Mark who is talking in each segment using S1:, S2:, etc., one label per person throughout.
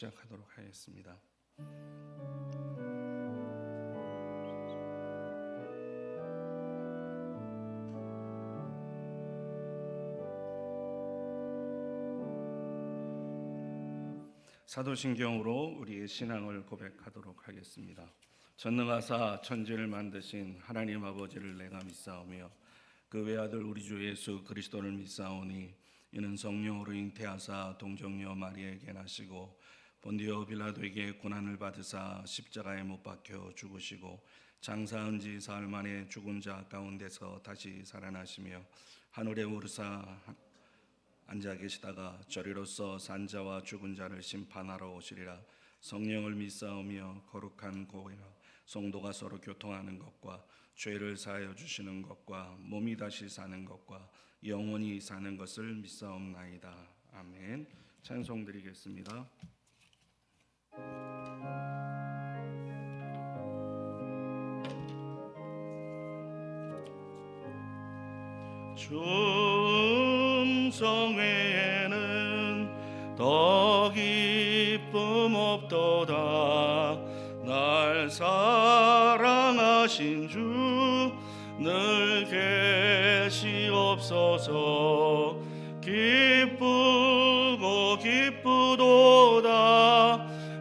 S1: 시작하도록 하겠습니다. 사도신경으로 우리의 신앙을 고백하도록 하겠습니다. 전능하사 천지를 만드신 하나님 아버지를 내가 믿사오며 그 외아들 우리 주 예수 그리스도를 믿사오니 이는 성령으로 잉태하사 동정녀 마리아에게 나시고 본디오 빌라도에게 고난을 받으사 십자가에 못 박혀 죽으시고 장사한 지 사흘 만에 죽은 자 가운데서 다시 살아나시며 하늘에 오르사 앉아 계시다가 저리로서 산 자와 죽은 자를 심판하러 오시리라. 성령을 믿사오며 거룩한 고회와 성도가 서로 교통하는 것과 죄를 사하여 주시는 것과 몸이 다시 사는 것과 영원히 사는 것을 믿사옵나이다. 아멘. 찬송 드리겠습니다. 충성외에는 더 기쁨 없도다. 날 사랑하신 주 늘 계시옵소서. 기쁘고 기쁘도다.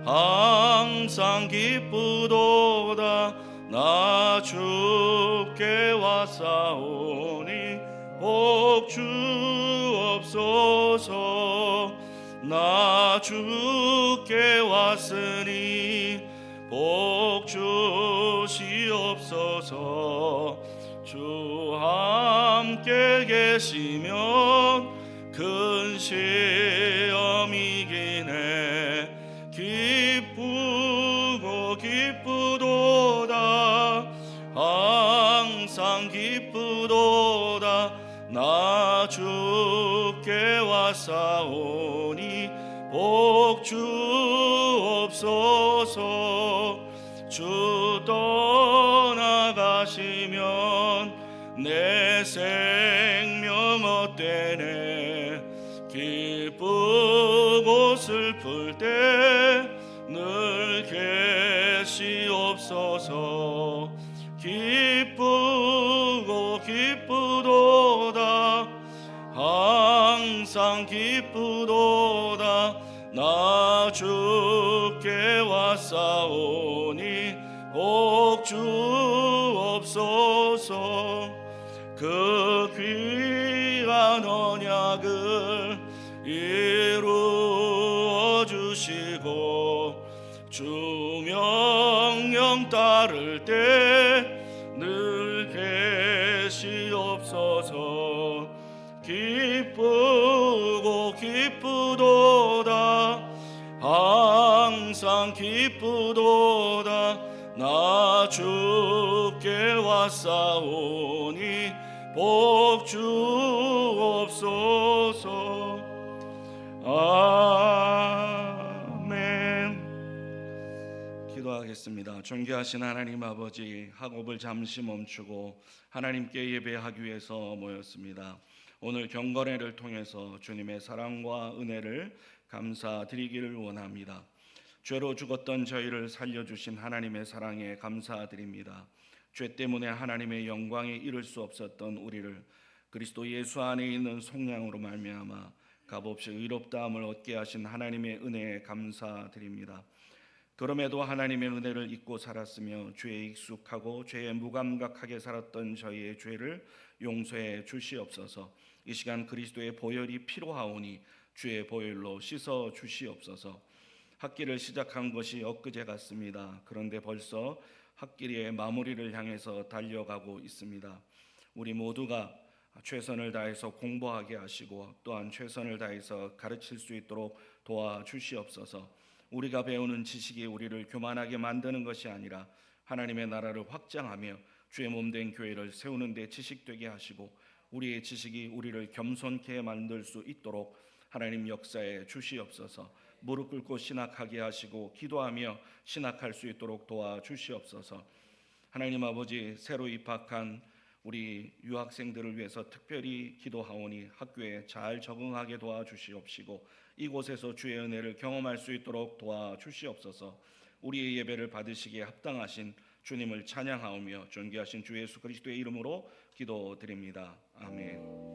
S1: 항상 기쁘도다. 나 주께 왔사오니 복 주옵소서. 나 주께 왔으니 복 주시옵소서. 주 함께 계시면 큰 시험이 이기네. 기쁘고 기쁘도다. 항상 기쁘도다. 나 주께 왔사오니 복 주옵소서. 주 떠나가시면 내 생명 헛되네. 기쁘고 슬플 때 늘 계시옵소서. 기쁘고 기쁘도다. 항상 기쁘도다. 나 주께 왔사오니 복 주옵소서. 그 귀한 언약을 이루어 주시고 주 명령 따를 때 늘 계시옵소서. 기쁘고 기쁘도다. 항상 기쁘도다. 나 주께 왔사오니 복 주옵소서. 아멘. 기도하겠습니다. 존귀하신 하나님 아버지, 학업을 잠시 멈추고 하나님께 예배하기 위해서 모였습니다. 오늘 경건회를 통해서 주님의 사랑과 은혜를 감사드리기를 원합니다. 죄로 죽었던 저희를 살려주신 하나님의 사랑에 감사드립니다. 죄 때문에 하나님의 영광에 이를 수 없었던 우리를 그리스도 예수 안에 있는 속량으로 말미암아 값없이 의롭다함을 얻게 하신 하나님의 은혜에 감사드립니다. 그럼에도 하나님의 은혜를 잊고 살았으며 죄에 익숙하고 죄에 무감각하게 살았던 저희의 죄를 용서해 주시옵소서. 이 시간 그리스도의 보혈이 필요하오니 주의 보혈로 씻어 주시옵소서. 학기를 시작한 것이 엊그제 같습니다. 그런데 벌써 학기의 마무리를 향해서 달려가고 있습니다. 우리 모두가 최선을 다해서 공부하게 하시고 또한 최선을 다해서 가르칠 수 있도록 도와주시옵소서. 우리가 배우는 지식이 우리를 교만하게 만드는 것이 아니라 하나님의 나라를 확장하며 주의 몸된 교회를 세우는 데 지식되게 하시고 우리의 지식이 우리를 겸손케 만들 수 있도록 하나님 역사에 주시옵소서. 무릎 꿇고 신학하게 하시고 기도하며 신학할 수 있도록 도와주시옵소서. 하나님 아버지, 새로 입학한 우리 유학생들을 위해서 특별히 기도하오니 학교에 잘 적응하게 도와주시옵시고 이곳에서 주의 은혜를 경험할 수 있도록 도와주시옵소서. 우리의 예배를 받으시기에 합당하신 주님을 찬양하오며 존귀하신 주 예수 그리스도의 이름으로 기도드립니다. 아멘.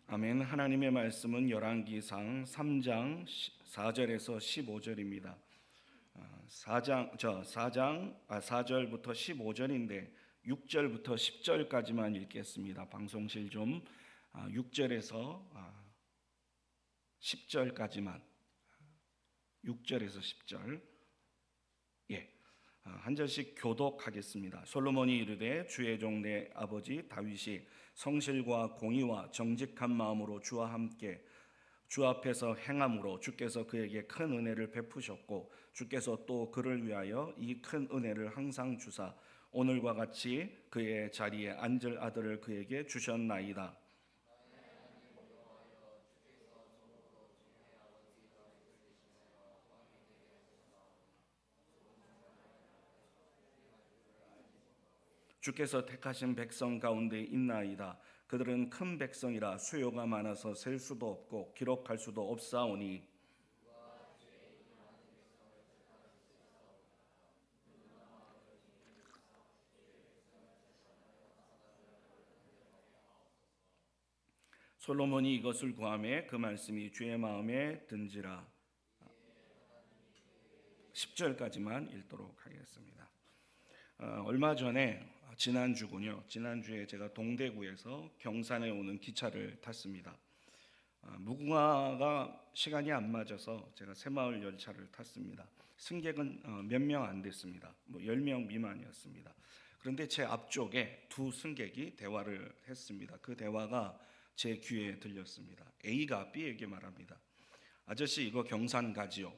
S1: 아멘. 하나님의 말씀은 열왕기상 3장 4절에서 15절입니다. 4절부터 15절인데 6절부터 10절까지만 읽겠습니다. 방송실 좀 6절에서 10절까지만 6절에서 10절 한 절씩 교독하겠습니다. 솔로몬이 이르되 주의 종 내 아버지 다윗이 성실과 공의와 정직한 마음으로 주와 함께 주 앞에서 행함으로 주께서 그에게 큰 은혜를 베푸셨고 주께서 또 그를 위하여 이 큰 은혜를 항상 주사 오늘과 같이 그의 자리에 앉을 아들을 그에게 주셨나이다. 주께서 택하신 백성 가운데 있나이다. 그들은 큰 백성이라 수요가 많아서 셀 수도 없고 기록할 수도 없사오니 솔로몬이 이것을 구하매 그 말씀이 주의 마음에 든지라. 10절까지만 읽도록 하겠습니다. 얼마 전에 지난주에 제가 동대구에서 경산에 오는 기차를 탔습니다. 무궁화가 시간이 안 맞아서 제가 새마을 열차를 탔습니다. 승객은 몇 명 안 됐습니다. 10명 미만이었습니다. 그런데 제 앞쪽에 두 승객이 대화를 했습니다. 그 대화가 제 귀에 들렸습니다. A가 B에게 말합니다. 아저씨 이거 경산 가지요?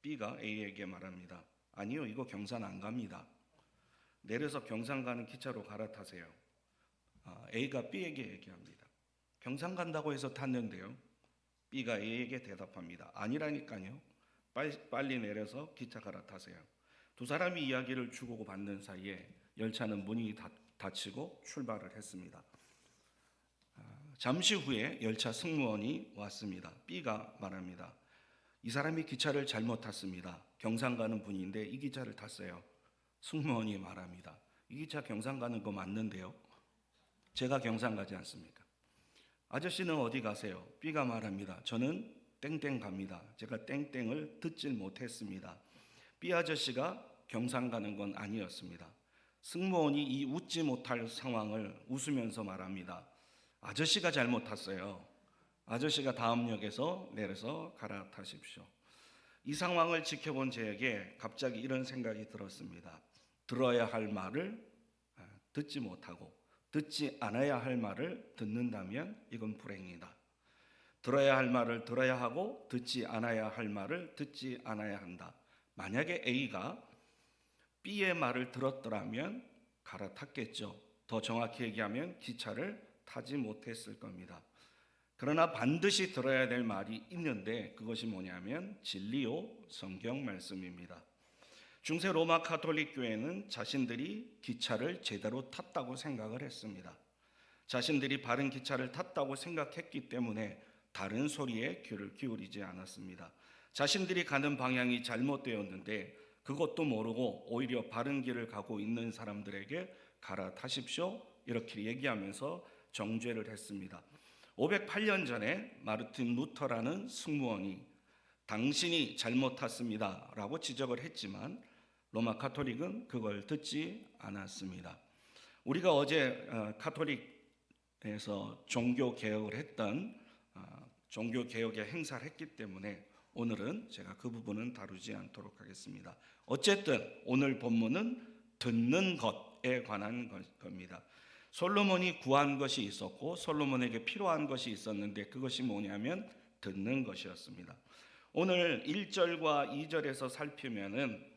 S1: B가 A에게 말합니다. 아니요 이거 경산 안 갑니다. 내려서 경산 가는 기차로 갈아타세요. A가 B에게 얘기합니다. 경산 간다고 해서 탔는데요. B가 A에게 대답합니다. 아니라니까요. 빨리 내려서 기차 갈아타세요. 두 사람이 이야기를 주고받는 사이에 열차는 문이 닫히고 출발을 했습니다. 잠시 후에 열차 승무원이 왔습니다. B가 말합니다. 이 사람이 기차를 잘못 탔습니다. 경산 가는 분인데 이 기차를 탔어요. 승무원이 말합니다. 이 기차 경산 가는 거 맞는데요? 제가 경산 가지 않습니까? 아저씨는 어디 가세요? B가 말합니다. 저는 땡땡 갑니다. 제가 땡땡을 듣질 못했습니다. B 아저씨가 경산 가는 건 아니었습니다. 승무원이 이 웃지 못할 상황을 웃으면서 말합니다. 아저씨가 잘못 탔어요. 아저씨가 다음 역에서 내려서 갈아타십시오. 이 상황을 지켜본 저에게 갑자기 이런 생각이 들었습니다. 들어야 할 말을 듣지 못하고 듣지 않아야 할 말을 듣는다면 이건 불행이다. 들어야 할 말을 들어야 하고 듣지 않아야 할 말을 듣지 않아야 한다. 만약에 A가 B의 말을 들었더라면 갈아탔겠죠. 더 정확히 얘기하면 기차를 타지 못했을 겁니다. 그러나 반드시 들어야 될 말이 있는데 그것이 뭐냐면 진리요 성경 말씀입니다. 중세 로마 가톨릭 교회는 자신들이 기차를 제대로 탔다고 생각을 했습니다. 자신들이 바른 기차를 탔다고 생각했기 때문에 다른 소리에 귀를 기울이지 않았습니다. 자신들이 가는 방향이 잘못되었는데 그것도 모르고 오히려 바른 길을 가고 있는 사람들에게 갈아타십시오 이렇게 얘기하면서 정죄를 했습니다. 508년 전에 마르틴 루터라는 승무원이 당신이 잘못 탔습니다 라고 지적을 했지만 로마 가톨릭은 그걸 듣지 않았습니다. 우리가 어제 가톨릭에서 종교개혁을 했던 종교개혁의 행사를 했기 때문에 오늘은 제가 그 부분은 다루지 않도록 하겠습니다. 어쨌든 오늘 본문은 듣는 것에 관한 겁니다. 솔로몬이 구한 것이 있었고 솔로몬에게 필요한 것이 있었는데 그것이 뭐냐면 듣는 것이었습니다. 오늘 1절과 2절에서 살피면은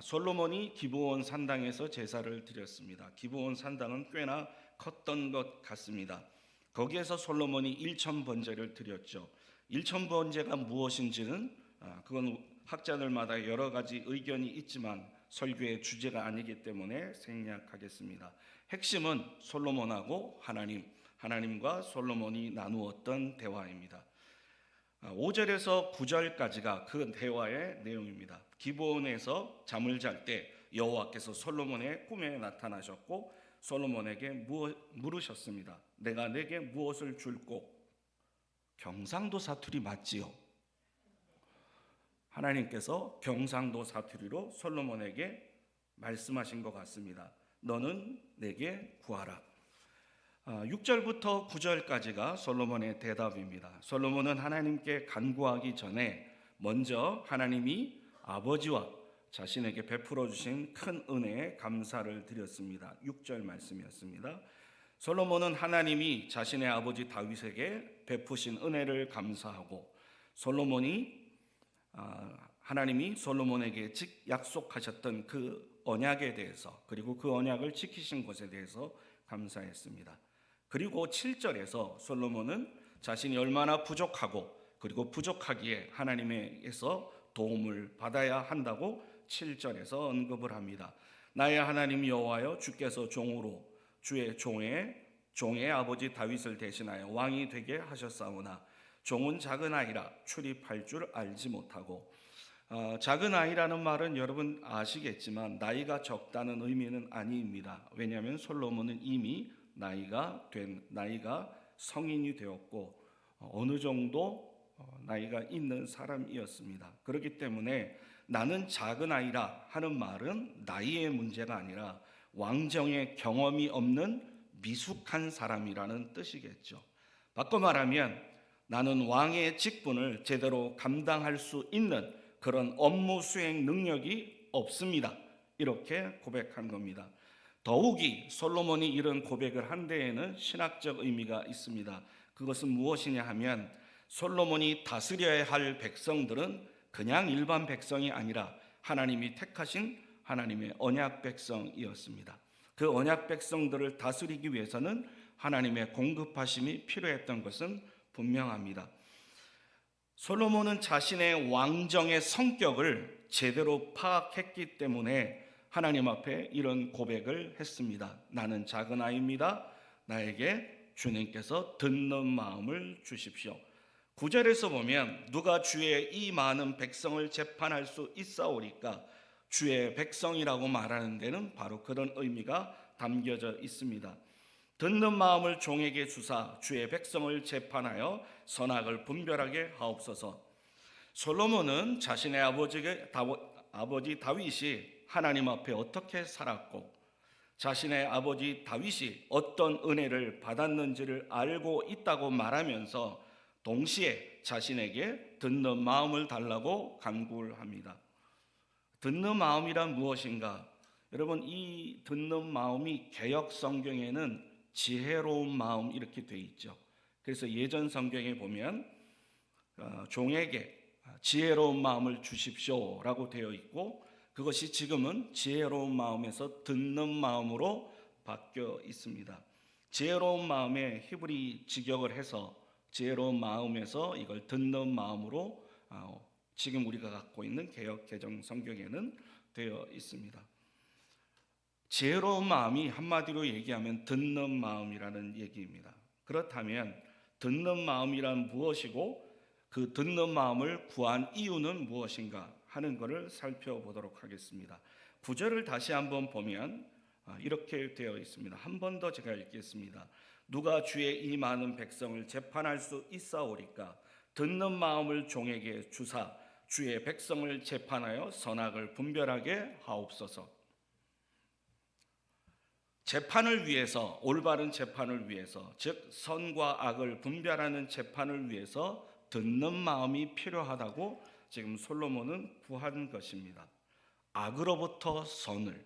S1: 솔로몬이 기브온 산당에서 제사를 드렸습니다. 기브온 산당은 꽤나 컸던 것 같습니다. 거기에서 솔로몬이 1,000번제를 드렸죠. 1,000번제가 무엇인지는 그건 학자들마다 여러 가지 의견이 있지만 설교의 주제가 아니기 때문에 생략하겠습니다. 핵심은 솔로몬하고 하나님과 솔로몬이 나누었던 대화입니다. 5절에서 9절까지가 그 대화의 내용입니다. 기브온에서 잠을 잘 때 여호와께서 솔로몬의 꿈에 나타나셨고 솔로몬에게 물으셨습니다. 내가 내게 무엇을 줄꼬? 경상도 사투리 맞지요? 하나님께서 경상도 사투리로 솔로몬에게 말씀하신 것 같습니다. 너는 내게 구하라. 6절부터 9절까지가 솔로몬의 대답입니다. 솔로몬은 하나님께 간구하기 전에 먼저 하나님이 아버지와 자신에게 베풀어 주신 큰 은혜에 감사를 드렸습니다. 6절 말씀이었습니다. 솔로몬은 하나님이 자신의 아버지 다윗에게 베푸신 은혜를 감사하고 하나님이 솔로몬에게 약속하셨던 그 언약에 대해서 그리고 그 언약을 지키신 것에 대해서 감사했습니다. 그리고 7절에서 솔로몬은 자신이 얼마나 부족하고 그리고 부족하기에 하나님에게서 도움을 받아야 한다고 7절에서 언급을 합니다. 나의 하나님 여호와여, 주께서 종으로 주의 종의 아버지 다윗을 대신하여 왕이 되게 하셨사오나 종은 작은 아이라 출입할 줄 알지 못하고. 작은 아이라는 말은 여러분 아시겠지만 나이가 적다는 의미는 아닙니다. 왜냐하면 솔로몬은 이미 나이가 성인이 되었고 어느 정도 나이가 있는 사람이었습니다. 그렇기 때문에 나는 작은 아이라 하는 말은 나이의 문제가 아니라 왕정의 경험이 없는 미숙한 사람이라는 뜻이겠죠. 바꿔 말하면 나는 왕의 직분을 제대로 감당할 수 있는 그런 업무 수행 능력이 없습니다. 이렇게 고백한 겁니다. 더욱이 솔로몬이 이런 고백을 한 데에는 신학적 의미가 있습니다. 그것은 무엇이냐 하면 솔로몬이 다스려야 할 백성들은 그냥 일반 백성이 아니라 하나님이 택하신 하나님의 언약 백성이었습니다. 그 언약 백성들을 다스리기 위해서는 하나님의 공급하심이 필요했던 것은 분명합니다. 솔로몬은 자신의 왕정의 성격을 제대로 파악했기 때문에 하나님 앞에 이런 고백을 했습니다. 나는 작은 아이입니다. 나에게 주님께서 듣는 마음을 주십시오. 9절에서 보면 누가 주의 이 많은 백성을 재판할 수 있사오리까? 주의 백성이라고 말하는 데는 바로 그런 의미가 담겨져 있습니다. 듣는 마음을 종에게 주사 주의 백성을 재판하여 선악을 분별하게 하옵소서. 솔로몬은 자신의 아버지 다윗이 하나님 앞에 어떻게 살았고 자신의 아버지 다윗이 어떤 은혜를 받았는지를 알고 있다고 말하면서 동시에 자신에게 듣는 마음을 달라고 간구를 합니다. 듣는 마음이란 무엇인가? 여러분, 이 듣는 마음이 개역 성경에는 지혜로운 마음 이렇게 돼 있죠. 그래서 예전 성경에 보면 종에게 지혜로운 마음을 주십시오라고 되어 있고 그것이 지금은 지혜로운 마음에서 듣는 마음으로 바뀌어 있습니다. 지혜로운 마음에 히브리 직역을 해서 지혜로운 마음에서 이걸 듣는 마음으로 지금 우리가 갖고 있는 개역 개정 성경에는 되어 있습니다. 지혜로운 마음이 한마디로 얘기하면 듣는 마음이라는 얘기입니다. 그렇다면 듣는 마음이란 무엇이고 그 듣는 마음을 구한 이유는 무엇인가 하는 것을 살펴보도록 하겠습니다. 9절을 다시 한번 보면 이렇게 되어 있습니다. 한 번 더 제가 읽겠습니다. 누가 주의 이 많은 백성을 재판할 수 있사오리까? 듣는 마음을 종에게 주사 주의 백성을 재판하여 선악을 분별하게 하옵소서. 재판을 위해서, 올바른 재판을 위해서, 즉 선과 악을 분별하는 재판을 위해서 듣는 마음이 필요하다고 지금 솔로몬은 구한 것입니다. 악으로부터 선을,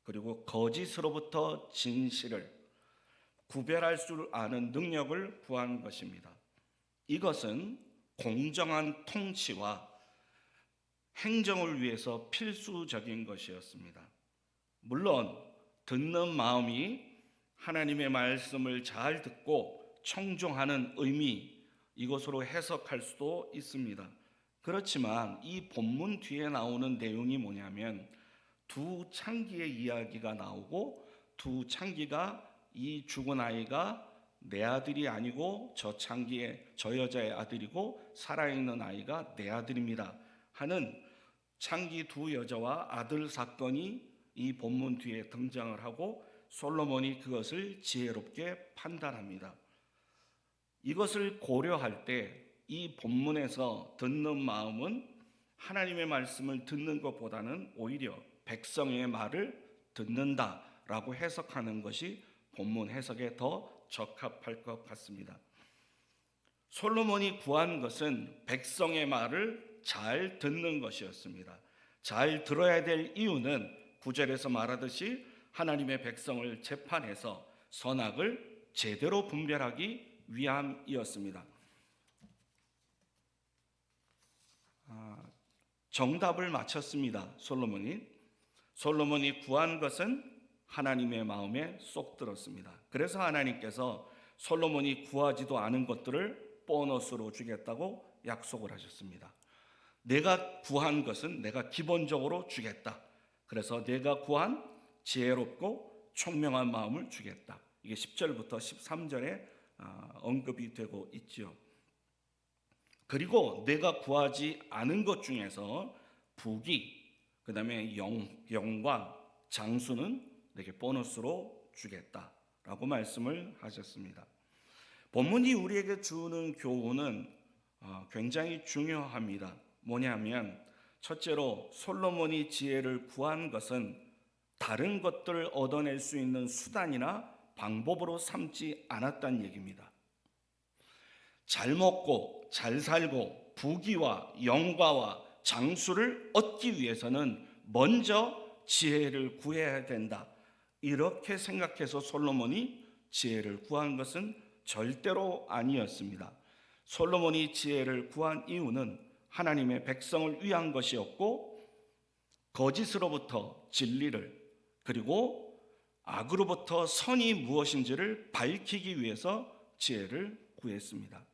S1: 그리고 거짓으로부터 진실을 구별할 줄 아는 능력을 구한 것입니다. 이것은 공정한 통치와 행정을 위해서 필수적인 것이었습니다. 물론 듣는 마음이 하나님의 말씀을 잘 듣고 청종하는 의미, 이것으로 해석할 수도 있습니다. 그렇지만 이 본문 뒤에 나오는 내용이 뭐냐면 두 창기의 이야기가 나오고 두 창기가 이 죽은 아이가 내 아들이 아니고 저 창기의 저 여자의 아들이고 살아있는 아이가 내 아들입니다 하는 창기 두 여자와 아들 사건이 이 본문 뒤에 등장을 하고 솔로몬이 그것을 지혜롭게 판단합니다. 이것을 고려할 때 이 본문에서 듣는 마음은 하나님의 말씀을 듣는 것보다는 오히려 백성의 말을 듣는다라고 해석하는 것이 본문 해석에 더 적합할 것 같습니다. 솔로몬이 구한 것은 백성의 말을 잘 듣는 것이었습니다. 잘 들어야 될 이유는 9절에서 말하듯이 하나님의 백성을 재판해서 선악을 제대로 분별하기 위함이었습니다. 정답을 맞췄습니다. 솔로몬이 구한 것은 하나님의 마음에 쏙 들었습니다. 그래서 하나님께서 솔로몬이 구하지도 않은 것들을 보너스로 주겠다고 약속을 하셨습니다. 내가 구한 것은 내가 기본적으로 주겠다. 그래서 내가 구한 지혜롭고 총명한 마음을 주겠다. 이게 10절부터 13절에 언급이 되고 있지요. 그리고 내가 구하지 않은 것 중에서 부귀, 그 다음에 영광, 장수는 내게 보너스로 주겠다라고 말씀을 하셨습니다. 본문이 우리에게 주는 교훈은 굉장히 중요합니다. 뭐냐면 첫째로 솔로몬이 지혜를 구한 것은 다른 것들을 얻어낼 수 있는 수단이나 방법으로 삼지 않았다는 얘기입니다. 잘 먹고 잘 살고 부귀와 영광과 장수를 얻기 위해서는 먼저 지혜를 구해야 된다. 이렇게 생각해서 솔로몬이 지혜를 구한 것은 절대로 아니었습니다. 솔로몬이 지혜를 구한 이유는 하나님의 백성을 위한 것이었고 거짓으로부터 진리를 그리고 악으로부터 선이 무엇인지를 밝히기 위해서 지혜를 구했습니다.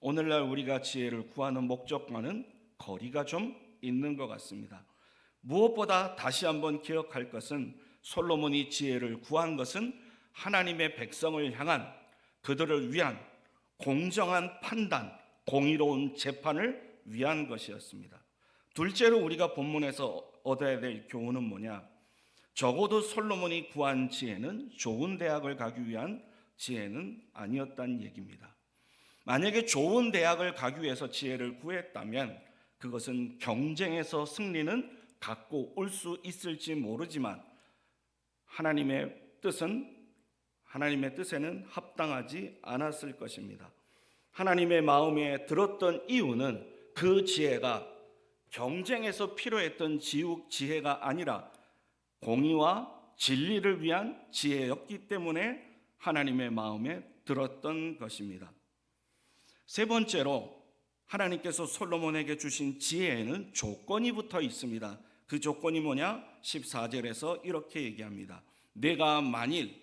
S1: 오늘날 우리가 지혜를 구하는 목적과는 거리가 좀 있는 것 같습니다. 무엇보다 다시 한번 기억할 것은 솔로몬이 지혜를 구한 것은 하나님의 백성을 향한 그들을 위한 공정한 판단, 공의로운 재판을 위한 것이었습니다. 둘째로 우리가 본문에서 얻어야 될 교훈은 뭐냐? 적어도 솔로몬이 구한 지혜는 좋은 대학을 가기 위한 지혜는 아니었다는 얘기입니다. 만약에 좋은 대학을 가기 위해서 지혜를 구했다면 그것은 경쟁에서 승리는 갖고 올 수 있을지 모르지만 하나님의 뜻에는 합당하지 않았을 것입니다. 하나님의 마음에 들었던 이유는 그 지혜가 경쟁에서 필요했던 지혜가 아니라 공의와 진리를 위한 지혜였기 때문에 하나님의 마음에 들었던 것입니다. 세 번째로 하나님께서 솔로몬에게 주신 지혜에는 조건이 붙어 있습니다. 그 조건이 뭐냐? 14절에서 이렇게 얘기합니다. 내가 만일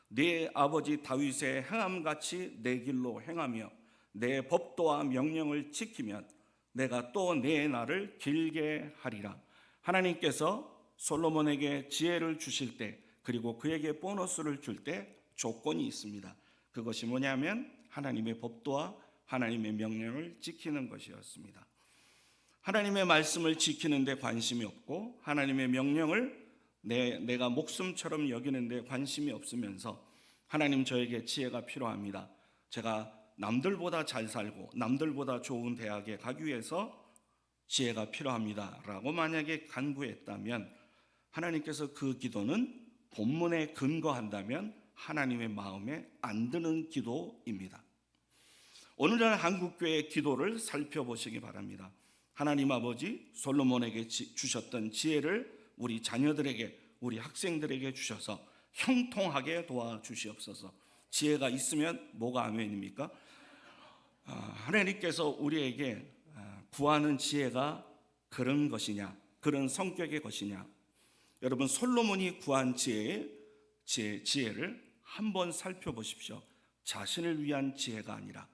S1: 내 아버지 다윗의 행함같이 내 길로 행하며 내 법도와 명령을 지키면 내가 또 내 날을 길게 하리라. 하나님께서 솔로몬에게 지혜를 주실 때 그리고 그에게 보너스를 줄 때 조건이 있습니다. 그것이 뭐냐면 하나님의 법도와 하나님의 명령을 지키는 것이었습니다. 하나님의 말씀을 지키는 데 관심이 없고 하나님의 명령을 내가 목숨처럼 여기는 데 관심이 없으면서 하나님 저에게 지혜가 필요합니다. 제가 남들보다 잘 살고 남들보다 좋은 대학에 가기 위해서 지혜가 필요합니다 라고 만약에 간구했다면 하나님께서 그 기도는 본문에 근거한다면 하나님의 마음에 안 드는 기도입니다. 오늘날 한국교회의 기도를 살펴보시기 바랍니다. 하나님 아버지 솔로몬에게 주셨던 지혜를 우리 자녀들에게 우리 학생들에게 주셔서 형통하게 도와주시옵소서. 지혜가 있으면 뭐가 아멘입니까? 하나님께서 우리에게 구하는 지혜가 그런 것이냐 그런 성격의 것이냐 여러분 솔로몬이 구한 지혜를 한번 살펴보십시오. 자신을 위한 지혜가 아니라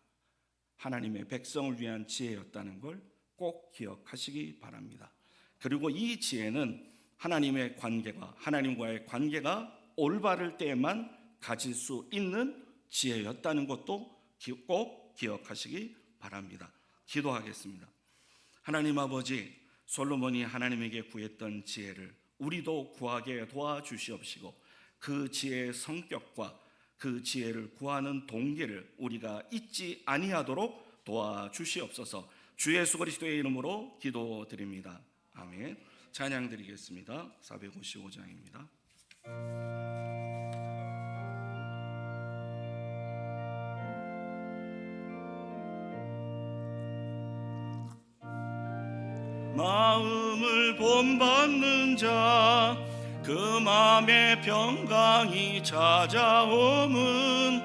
S1: 하나님의 백성을 위한 지혜였다는 걸 꼭 기억하시기 바랍니다. 그리고 이 지혜는 하나님의 관계가, 하나님과의 관계가 올바를 때에만 가질 수 있는 지혜였다는 것도 꼭 기억하시기 바랍니다. 기도하겠습니다. 하나님 아버지, 솔로몬이 하나님에게 구했던 지혜를 우리도 구하게 도와주시옵시고, 그 지혜의 성격과 그 지혜를 구하는 동기를 우리가 잊지 아니하도록 도와주시옵소서. 주 예수 그리스도의 이름으로 기도드립니다. 아멘. 찬양 드리겠습니다. 455장입니다. 마음을 본받는 자, 그 맘에 평강이 찾아옴은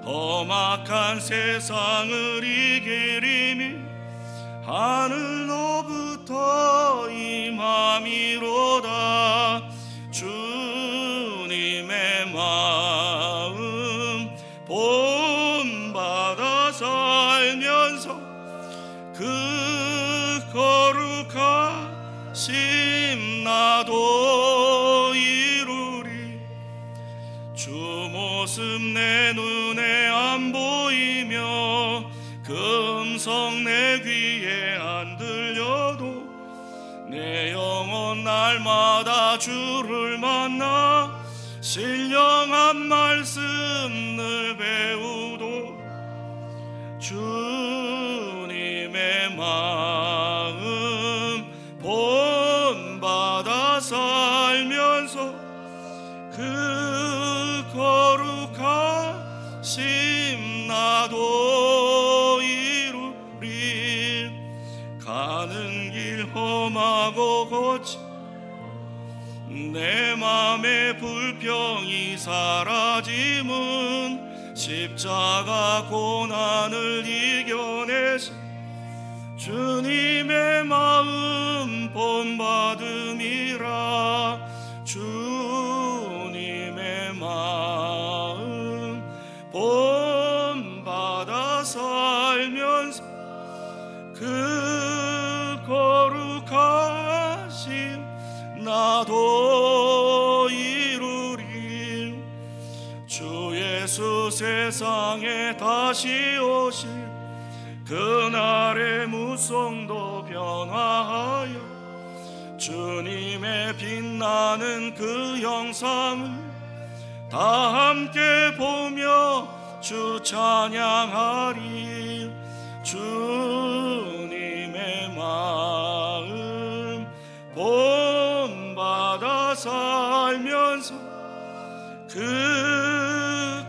S1: 험악한 세상을 이기리니 하늘로부터 임함이로다. 주님의 마음 본받아 살면서 그 거룩하심 나도 이루리. 주 모습 내 눈에 안 보이며 그 음성 내 귀에 안 들려도 내 영혼 날마다 주를 만나 신령한 말씀을 배우도 주님의 마음 본받아 살면서 그 거룩하심 나도 이루리. 가는 길 험하고 거친 내 맘의 불평이 사라짐은 십자가 고난을 이겨내신 주님의 마음 본받음이라. 주님의 마음 본받아 살면서 그 거룩하심 나도 이루리. 주 예수 세상에 다시 오실 그날의 무성도 변화하여 주님의 빛나는 그 영상을 다 함께 보며 주 찬양하리. 주님의 마음 본받아 살면서 그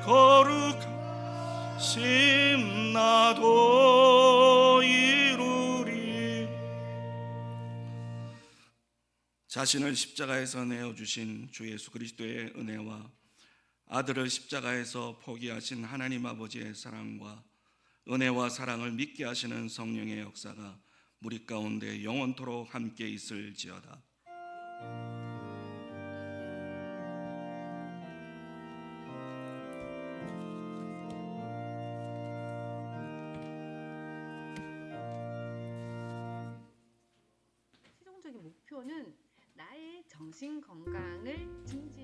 S1: 거룩하심 나도 이루리. 자신을 십자가에서 내어주신 주 예수 그리스도의 은혜와 아들을 십자가에서 포기하신 하나님 아버지의 사랑과 은혜와 사랑을 믿게 하시는 성령의 역사가 우리 가운데 영원토록 함께 있을지어다.
S2: 최종적인 목표는 나의 정신 건강을 증진